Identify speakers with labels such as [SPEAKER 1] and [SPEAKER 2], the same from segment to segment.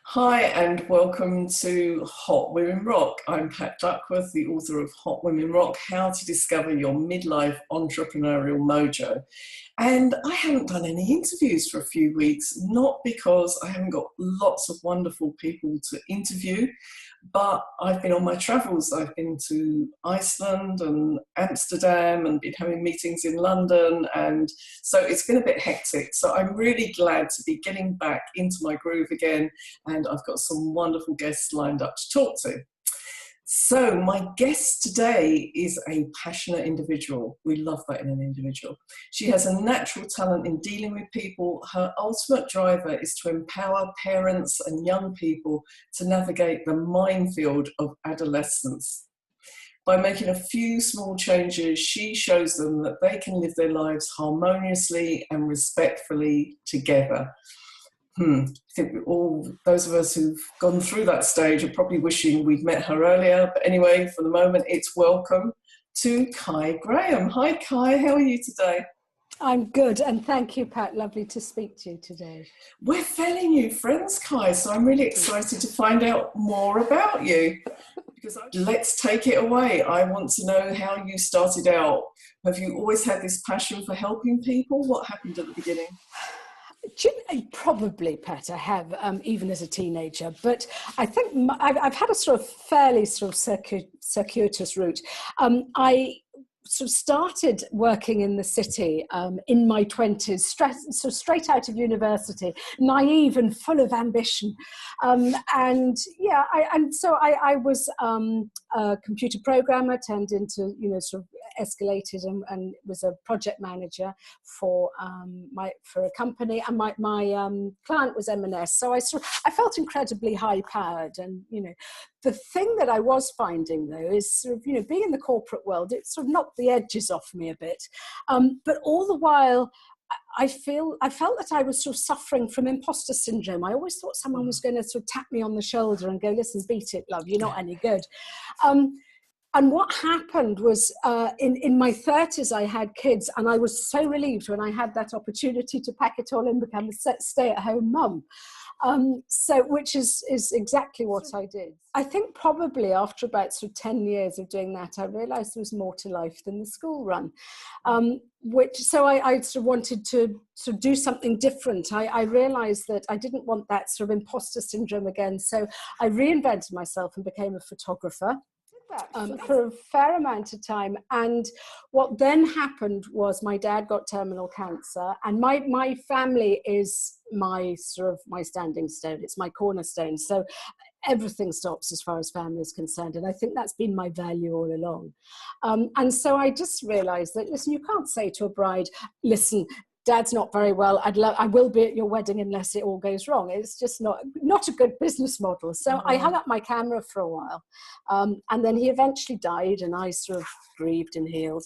[SPEAKER 1] Hi and welcome to Hot Women Rock. I'm Pat Duckworth, the author of Hot Women Rock, How to Discover Your Midlife Entrepreneurial Mojo. And I haven't done any interviews for a few weeks, not because I haven't got lots of wonderful people to interview, but I've been on my travels. I've been to Iceland and Amsterdam and been having meetings in London. And so it's been a bit hectic. So I'm really glad to be getting back into my groove again. And I've got some wonderful guests lined up to talk to. So my guest today is a passionate individual. We love that in an individual. She has a natural talent in dealing with people. Her ultimate driver is to empower parents and young people to navigate the minefield of adolescence. By making a few small changes, she shows them that they can live their lives harmoniously and respectfully together. I think all those of us who've gone through that stage are probably wishing we'd met her earlier. But anyway, for the moment, it's welcome to Cai Graham. Hi, Cai. How are you today?
[SPEAKER 2] I'm good, and thank you, Pat. Lovely to speak to you today.
[SPEAKER 1] We're fairly new friends, Cai, so I'm really excited to find out more about you. Let's take it away. I want to know how you started out. Have you always had this passion for helping people? What happened at the beginning?
[SPEAKER 2] Probably, Pat, I have, even as a teenager. But I think I've had a sort of fairly sort of circuitous route. I sort of started working in the city in my 20s, straight out of university, naive and full of ambition. So I was a computer programmer, turned into, sort of escalated and was a project manager for a company, and my client was M&S. So I felt incredibly high powered, and the thing that I was finding though is sort of being in the corporate world, it sort of knocked the edges off me a bit, but all the while I felt that I was sort of suffering from imposter syndrome. I always thought someone was going to sort of tap me on the shoulder and go, "Listen, beat it, love, you're not any good." And what happened was in my 30s, I had kids, and I was so relieved when I had that opportunity to pack it all in, become a stay-at-home mum. Which is exactly what I did. I think probably after about sort of 10 years of doing that, I realized there was more to life than the school run. So I sort of wanted to sort of do something different. I realized that I didn't want that sort of imposter syndrome again. So I reinvented myself and became a photographer. For a fair amount of time, and what then happened was my dad got terminal cancer, and my family is my standing stone. It's my cornerstone. So everything stops as far as family is concerned, and I think that's been my value all along. And so I just realized that, listen, you can't say to a bride, "Listen, Dad's not very well. I will be at your wedding unless it all goes wrong." It's just not a good business model. So I hung up my camera for a while, and then he eventually died, and I sort of grieved and healed,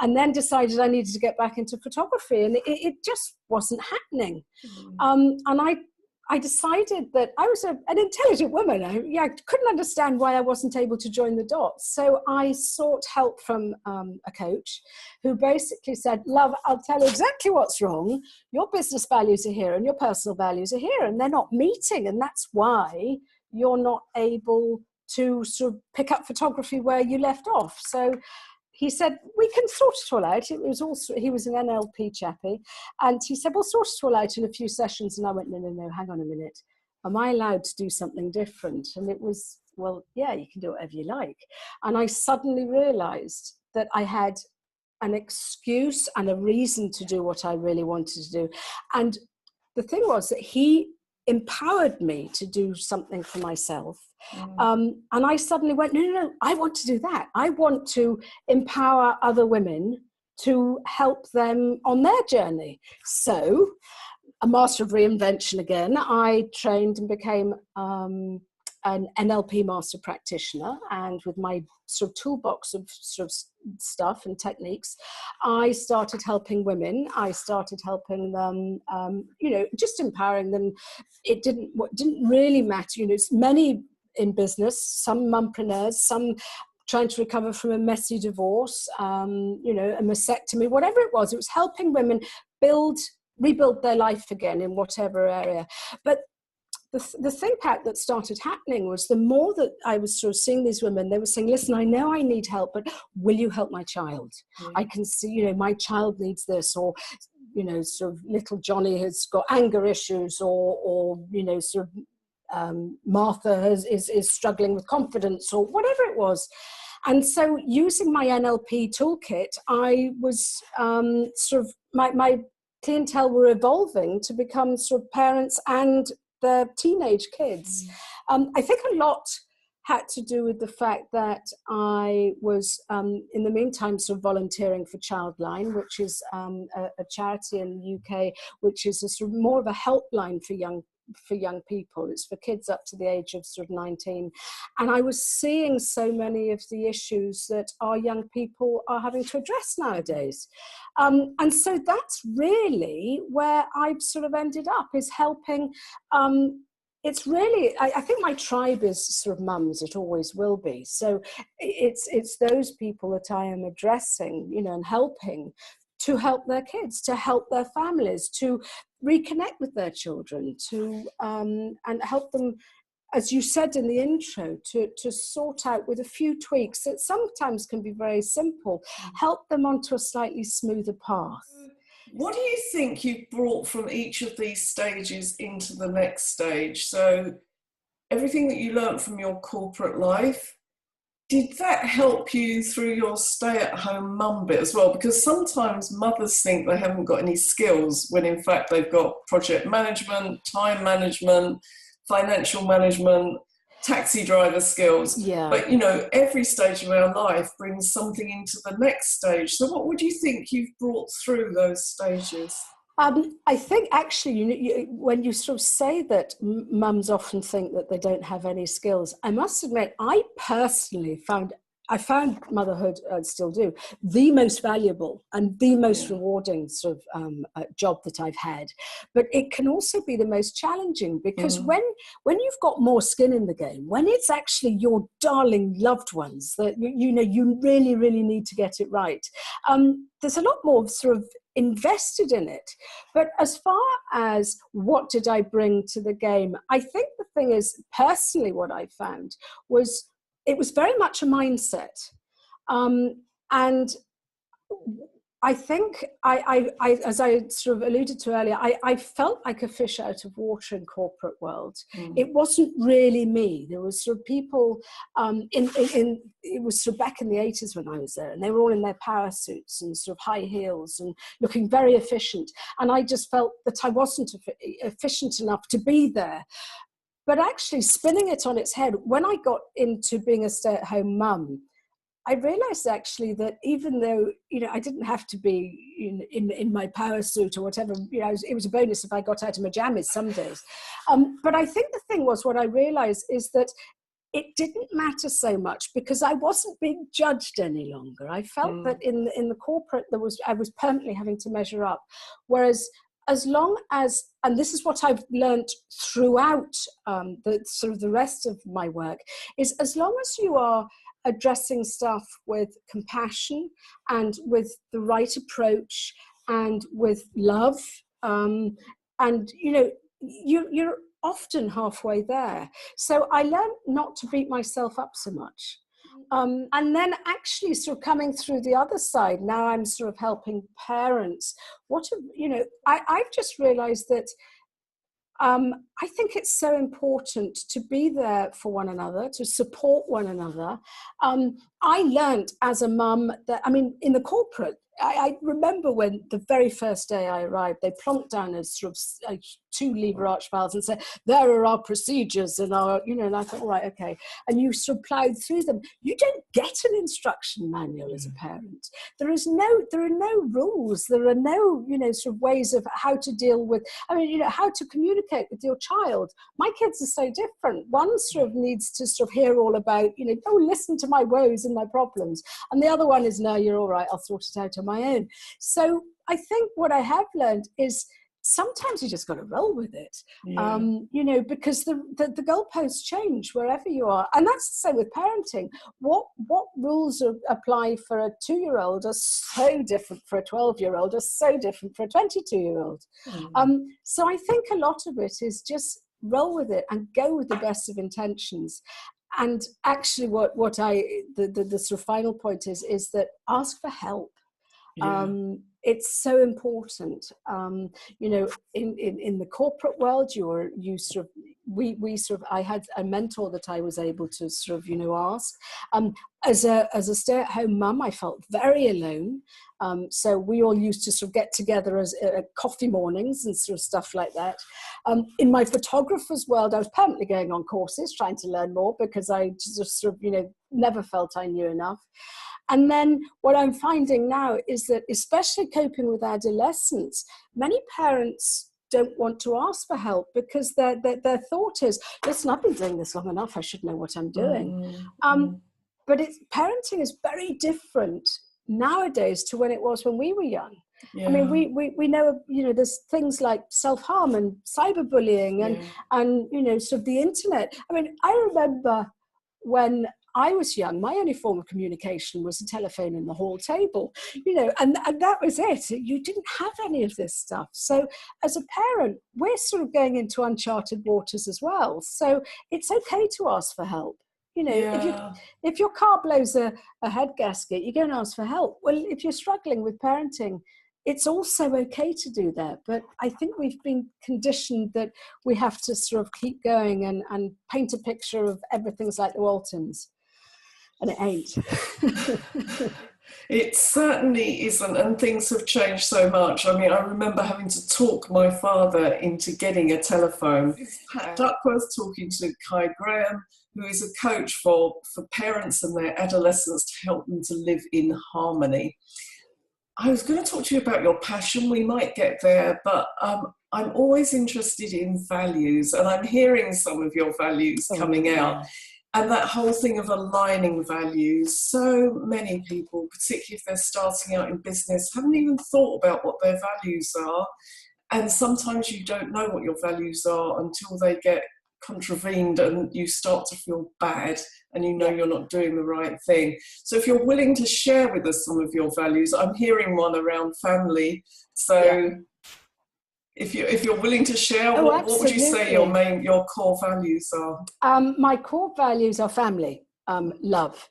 [SPEAKER 2] and then decided I needed to get back into photography, and it just wasn't happening. And I decided that I was an intelligent woman. I couldn't understand why I wasn't able to join the dots. So I sought help from a coach who basically said, "Love, I'll tell you exactly what's wrong. Your business values are here and your personal values are here, and they're not meeting. And that's why you're not able to sort of pick up photography where you left off." So he said, "We can sort it all out." He was an NLP chappie. And he said, "We'll sort it all out in a few sessions." And I went, no, hang on a minute. Am I allowed to do something different? And it was, well, yeah, you can do whatever you like. And I suddenly realized that I had an excuse and a reason to do what I really wanted to do. And the thing was that he empowered me to do something for myself. And I suddenly went, no, I want to do that. I want to empower other women to help them on their journey. So, a master of reinvention again, I trained and became an NLP master practitioner, and with my sort of toolbox of sort of stuff and techniques, I started helping women. I started helping them, just empowering them. It didn't really matter. Many in business, some mumpreneurs, some trying to recover from a messy divorce, a mastectomy, whatever it was helping women rebuild their life again in whatever area. But the thing, Pat, that started happening was the more that I was sort of seeing these women, they were saying, listen, I know I need help, but will you help my child?
[SPEAKER 1] Yeah.
[SPEAKER 2] I can see, you know, my child needs this, or, you know, sort of little Johnny has got anger issues, or you know, sort of Martha is struggling with confidence, or whatever it was. And so using my NLP toolkit, I was sort of, my clientele were evolving to become sort of parents and their teenage kids. I think a lot had to do with the fact that I was, in the meantime, sort of volunteering for Childline, which is a charity in the UK, which is a sort of more of a helpline for young people. It's for kids up to the age of sort of 19. And I was seeing so many of the issues that our young people are having to address nowadays. And so that's really where I've sort of ended up, is helping. It's really, I think my tribe is sort of mums, it always will be. So it's those people that I am addressing, you know, and helping to help their kids, to help their families, to reconnect with their children, to and help them, as you said in the intro, to sort out with a few tweaks that sometimes can be very simple, help them onto a slightly smoother path.
[SPEAKER 1] What do you think you've brought from each of these stages into the next stage? So everything that you learned from your corporate life, did that help you through your stay-at-home mum bit as well? Because sometimes mothers think they haven't got any skills when in fact they've got project management, time management, financial management, taxi driver skills.
[SPEAKER 2] Yeah.
[SPEAKER 1] But, you know, every stage of our life brings something into the next stage. So what would you think you've brought through those stages?
[SPEAKER 2] I think actually, when you sort of say that mums often think that they don't have any skills, I must admit, I personally found motherhood, still do, the most valuable and the most rewarding sort of job that I've had. But it can also be the most challenging, because when you've got more skin in the game, when it's actually your darling loved ones that you know you really, really need to get it right, there's a lot more sort of invested in it. But as far as what did I bring to the game, I think the thing is, personally, what I found was it was very much a mindset. And I think I as I sort of alluded to earlier, I felt like a fish out of water in corporate world. It wasn't really me. There was sort of people it was sort of back in the 80s when I was there, and they were all in their power suits and sort of high heels and looking very efficient. And I just felt that I wasn't efficient enough to be there. But actually, spinning it on its head, when I got into being a stay-at-home mum, I realized actually that even though, you know, I didn't have to be in my power suit or whatever, you know, it was a bonus if I got out of my jammies some days. But I think the thing was, what I realized is that it didn't matter so much because I wasn't being judged any longer. I felt that in the corporate, I was permanently having to measure up. Whereas as long as, and this is what I've learned throughout the rest of my work, is as long as you are addressing stuff with compassion and with the right approach and with love, and you know, you're often halfway there. So I learned not to beat myself up so much. And then actually sort of coming through the other side, now I'm sort of helping parents. I've just realized that I think it's so important to be there for one another, to support one another. I learned as a mum that, I mean, in the corporate, I remember when the very first day I arrived, they plonked down as sort of 2 lever arch files and said, there are our procedures and our, you know, and I thought, all right, okay. And you sort of plowed through them. You don't get an instruction manual as a parent. There are no rules. There are no, you know, sort of ways of how to deal with, I mean, you know, how to communicate with your child. My kids are so different. One sort of needs to sort of hear all about, you know, oh, listen to my woes and my problems. And the other one is, no, you're all right, I'll sort it out on my own. So I think what I have learned is sometimes you just got to roll with it, you know, because the goalposts change wherever you are. And that's the same with parenting. What rules apply for a 2-year-old are so different for a 12-year-old, are so different for a 22-year-old. So I think a lot of it is just roll with it and go with the best of intentions. And actually the sort of final point is that ask for help.
[SPEAKER 1] Yeah.
[SPEAKER 2] It's so important. You know, in the corporate world, I had a mentor that I was able to sort of, you know, ask. As a stay-at-home mum, I felt very alone. So we all used to sort of get together as coffee mornings and sort of stuff like that. In my photographer's world, I was permanently going on courses, trying to learn more, because I just sort of, you know, never felt I knew enough. And then what I'm finding now is that, especially coping with adolescents, many parents don't want to ask for help because their thought is, listen, I've been doing this long enough, I should know what I'm doing. But parenting is very different nowadays to when it was when we were young.
[SPEAKER 1] Yeah.
[SPEAKER 2] I mean, we know, you know, there's things like self-harm and cyberbullying and, you know, sort of the internet. I mean, I remember when I was young, my only form of communication was a telephone in the hall table, you know, and that was it. You didn't have any of this stuff. So as a parent, we're sort of going into uncharted waters as well. So it's okay to ask for help. You know, if your car blows a head gasket, you go and ask for help. Well, if you're struggling with parenting, it's also okay to do that. But I think we've been conditioned that we have to sort of keep going and paint a picture of everything's like the Waltons. And it ain't.
[SPEAKER 1] It certainly isn't, and things have changed so much. I mean, I remember having to talk my father into getting a telephone. It's Pat Duckworth talking to Cai Graham, who is a coach for parents and their adolescents to help them to live in harmony. I was going to talk to you about your passion. We might get there, but I'm always interested in values, and I'm hearing some of your values coming out. And that whole thing of aligning values, so many people, particularly if they're starting out in business, haven't even thought about what their values are. And sometimes you don't know what your values are until they get contravened and you start to feel bad and you know you're not doing the right thing. So if you're willing to share with us some of your values, I'm hearing one around family. So if you're willing to share, what would you say your core values are?
[SPEAKER 2] My core values are family, love,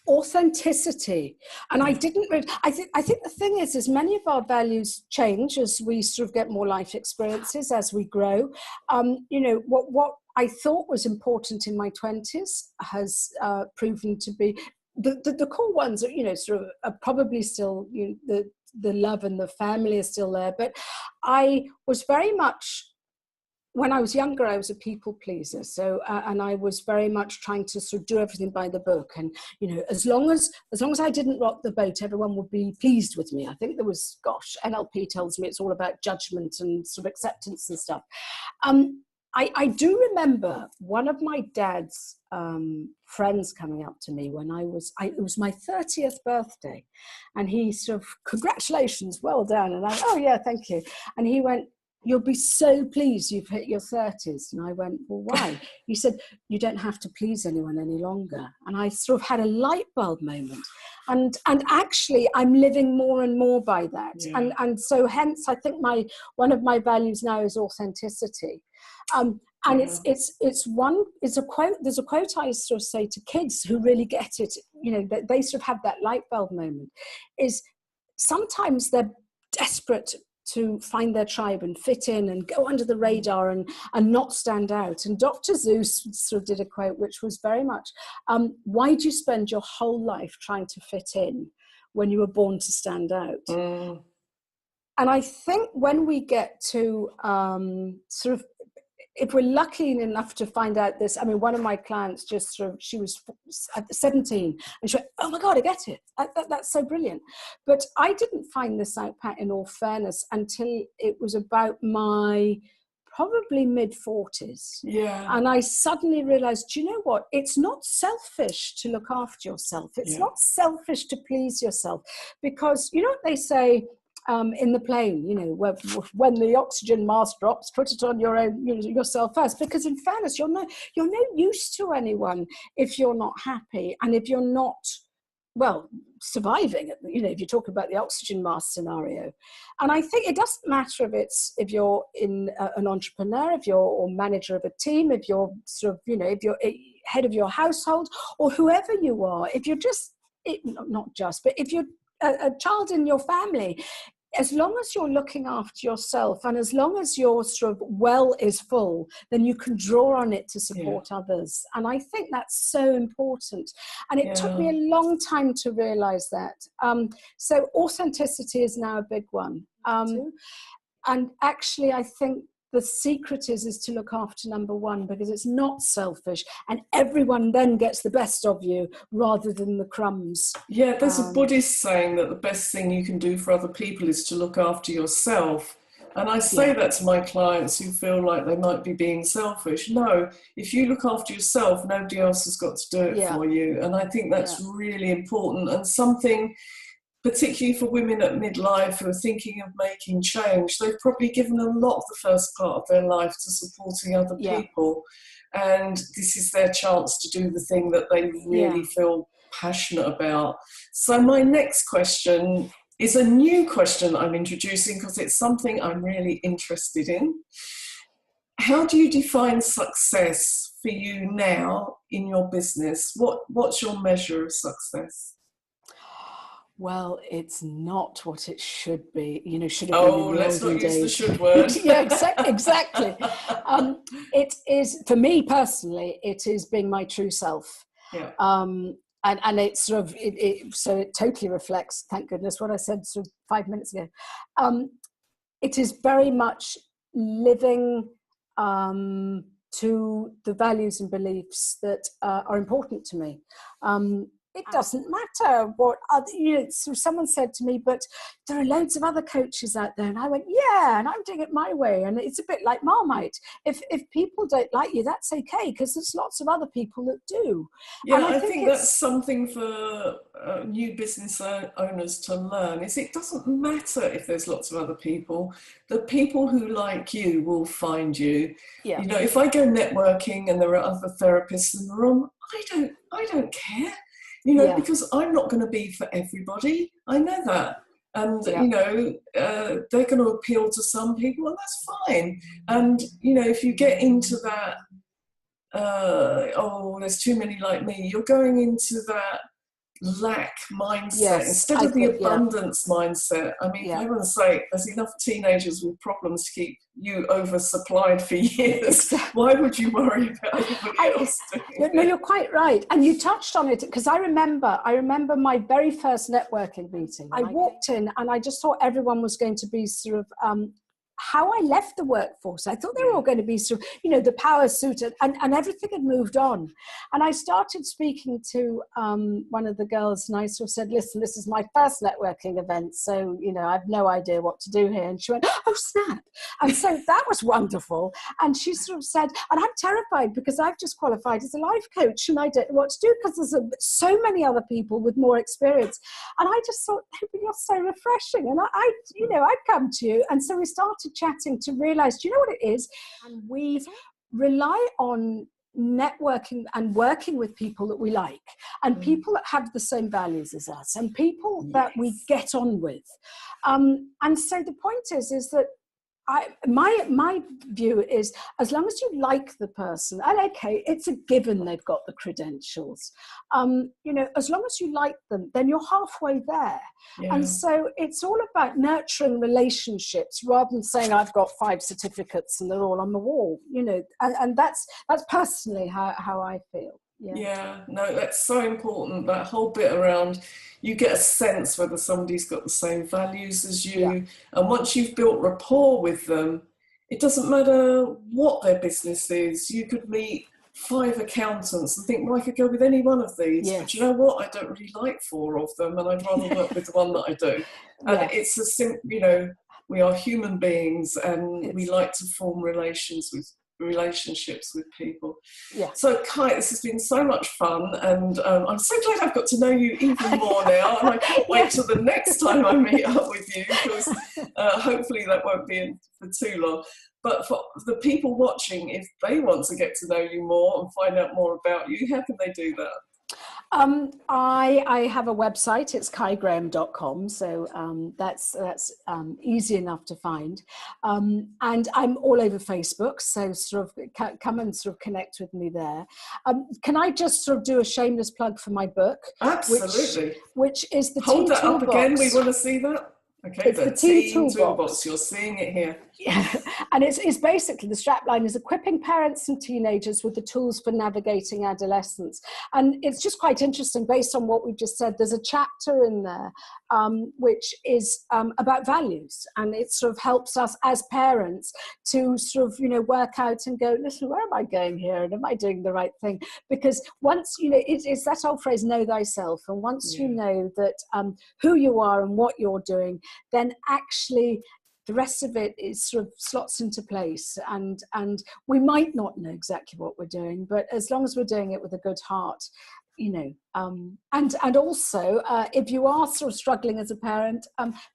[SPEAKER 2] authenticity. And I think the thing is many of our values change as we sort of get more life experiences, as we grow. You know, what I thought was important in my 20s has proven to be the core ones are, you know, sort of are probably still, you know, the love and the family is still there. But I was very much, when I was younger, I was a people pleaser. So, and I was very much trying to sort of do everything by the book. And, you know, as long as I didn't rock the boat, everyone would be pleased with me. I think there was, NLP tells me it's all about judgment and sort of acceptance and stuff. I do remember one of my dad's friends coming up to me when it was my 30th birthday, and he sort of, congratulations, well done. And I, oh yeah, thank you. And he went, you'll be so pleased you've hit your 30s. And I went, well, why? He said, you don't have to please anyone any longer. And I sort of had a light bulb moment. And actually, I'm living more and more by that. Yeah. And so hence, I think one of my values now is authenticity. And it's a quote. There's a quote I sort of say to kids who really get it, you know, that they sort of have that light bulb moment, is sometimes they're desperate to find their tribe and fit in and go under the radar and not stand out. And Dr. Seuss sort of did a quote which was very much, why do you spend your whole life trying to fit in when you were born to stand out? And I think when we get to sort of, if we're lucky enough to find out this, I mean, one of my clients just sort of, she was 17 and she went, oh my God, I get it. That's so brilliant. But I didn't find this out, Pat, in all fairness, until it was about my probably mid-40s. Yeah. And I suddenly realized, do you know what? It's not selfish to look after yourself. It's not selfish to please yourself, because you know what they say, in the plane, you know, when the oxygen mask drops, put it on your own, you know, yourself first. Because in fairness, you're no use to anyone if you're not happy and if you're not well, surviving, if you talk about the oxygen mask scenario. And I think it doesn't matter if you're an entrepreneur, if you're or manager of a team, if you're sort of, if you're head of your household, or whoever you are, if you're just, not just, but if you're a child in your family, as long as you're looking after yourself and as long as your sort of well is full, then you can draw on it to support others. And I think that's so important. And it took me a long time to realize that. So authenticity is now a big one. And actually, I think the secret is to look after number one, because it's not selfish and everyone then gets the best of you rather than the crumbs.
[SPEAKER 1] Yeah, there's a Buddhist saying that the best thing you can do for other people is to look after yourself. And I say that to my clients who feel like they might be being selfish. No, if you look after yourself, nobody else has got to do it for you. And I think that's really important, and something particularly for women at midlife who are thinking of making change. They've probably given a lot of the first part of their life to supporting other people. And this is their chance to do the thing that they really feel passionate about. So my next question is a new question I'm introducing because it's something I'm really interested in. How do you define success for you now in your business? What's your measure of success?
[SPEAKER 2] Well, it's not what it should be. Should have been in the
[SPEAKER 1] let's
[SPEAKER 2] olden
[SPEAKER 1] not use
[SPEAKER 2] days.
[SPEAKER 1] the should word.
[SPEAKER 2] Exactly. It is, for me personally, it is being my true self.
[SPEAKER 1] Yeah.
[SPEAKER 2] And it's sort of, so it totally reflects, thank goodness, what I said sort of 5 minutes ago. It is very much living to the values and beliefs that are important to me. It doesn't matter what other, so someone said to me, but there are loads of other coaches out there. And I went, yeah, and I'm doing it my way. And it's a bit like Marmite. If people don't like you, that's okay, because there's lots of other people that do.
[SPEAKER 1] Yeah, and I think that's something for new business owners to learn, is it doesn't matter if there's lots of other people. The people who like you will find you.
[SPEAKER 2] Yeah.
[SPEAKER 1] If I go networking and there are other therapists in the room, I don't care. Because I'm not going to be for everybody. I know that. And, they're going to appeal to some people, and that's fine. And, if you get into that, there's too many like me, you're going into that lack mindset instead of the abundance mindset. I mean, for heaven's sake, there's enough teenagers with problems to keep you oversupplied for years. Why would you worry about anybody else doing it?
[SPEAKER 2] No, you're quite right. And you touched on it, because I remember my very first networking meeting. I walked in and I just thought everyone was going to be sort of how I left the workforce. I thought they were all going to be sort of, the power suit, and everything had moved on. And I started speaking to one of the girls, and I sort of said, listen, this is my first networking event, so, I have no idea what to do here. And she went, oh, snap. And so that was wonderful. And she sort of said, and I'm terrified because I've just qualified as a life coach and I don't know what to do because there's so many other people with more experience. And I just thought, you're so refreshing. And I'd come to you. And so we started chatting to realize, do you know what it is? And we rely on networking and working with people that we like, and people that have the same values as us, and people that we get on with. And so the point is that my view is, as long as you like the person, and okay, it's a given they've got the credentials, as long as you like them, then you're halfway there. And so it's all about nurturing relationships rather than saying I've got 5 certificates and they're all on the wall, and that's personally how I feel.
[SPEAKER 1] No, that's so important. That whole bit around, you get a sense whether somebody's got the same values as you. And once you've built rapport with them, it doesn't matter what their business is. You could meet 5 accountants and think, well, I could go with any one of these. But you know what? I don't really like 4 of them, and I'd rather work with the one that I do. And it's a simple, we are human beings, and we like to form relationships with people. So Cai, this has been so much fun, and I'm so glad I've got to know you even more now, and I can't wait till the next time I meet up with you, because hopefully that won't be for too long. But for the people watching, if they want to get to know you more and find out more about you, how can they do that?
[SPEAKER 2] I have a website. It's caigraham.com, so that's easy enough to find. And I'm all over Facebook, so sort of come and sort of connect with me there. Can I just sort of do a shameless plug for my book?
[SPEAKER 1] Absolutely.
[SPEAKER 2] Which is the
[SPEAKER 1] Hold
[SPEAKER 2] Teen
[SPEAKER 1] that
[SPEAKER 2] Toolbox.
[SPEAKER 1] up again. We want to see that. Okay,
[SPEAKER 2] it's the Teen Toolbox.
[SPEAKER 1] You're seeing it here.
[SPEAKER 2] Yeah. And it's basically, the strapline is equipping parents and teenagers with the tools for navigating adolescence. And it's just quite interesting, based on what we've just said. There's a chapter in there which is about values, and it sort of helps us as parents to sort of, work out and go, listen, where am I going here, and am I doing the right thing? Because once, it's that old phrase, know thyself, and once you know that who you are and what you're doing, then actually the rest of it is sort of slots into place, and we might not know exactly what we're doing, but as long as we're doing it with a good heart, and also if you are sort of struggling as a parent,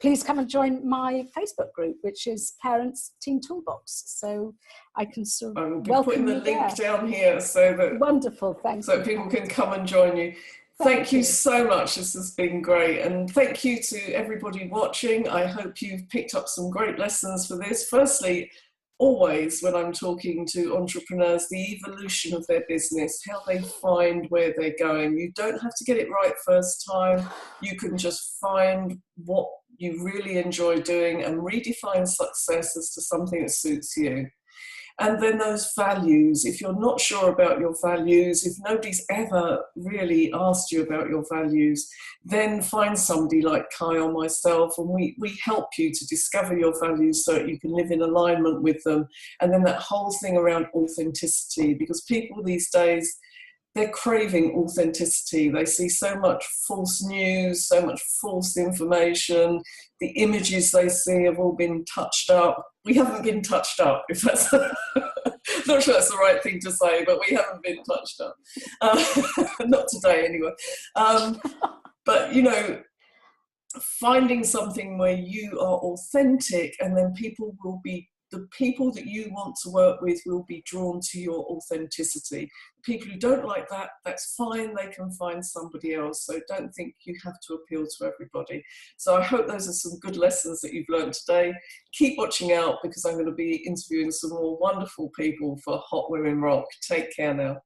[SPEAKER 2] please come and join my Facebook group, which is Parents Teen Toolbox. So I can sort of welcome you there.
[SPEAKER 1] I'm putting the link down here so that
[SPEAKER 2] wonderful, thanks.
[SPEAKER 1] So people can come and join you. Thank you so much. This has been great. And thank you to everybody watching. I hope you've picked up some great lessons for this. Firstly, always when I'm talking to entrepreneurs, the evolution of their business, how they find where they're going. You don't have to get it right first time. You can just find what you really enjoy doing and redefine success as to something that suits you. And then those values, if you're not sure about your values, if nobody's ever really asked you about your values, then find somebody like Cai or myself, and we help you to discover your values so that you can live in alignment with them. And then that whole thing around authenticity, because people these days, they're craving authenticity. They see so much false news, so much false information. The images they see have all been touched up. We haven't been touched up, if that's not sure that's the right thing to say, but we haven't been touched up. Not today, anyway. But, finding something where you are authentic, and then the people that you want to work with will be drawn to your authenticity. People who don't like that, that's fine, they can find somebody else. So don't think you have to appeal to everybody. So I hope those are some good lessons that you've learned today. Keep watching out, because I'm going to be interviewing some more wonderful people for Hot Women Rock. Take care now.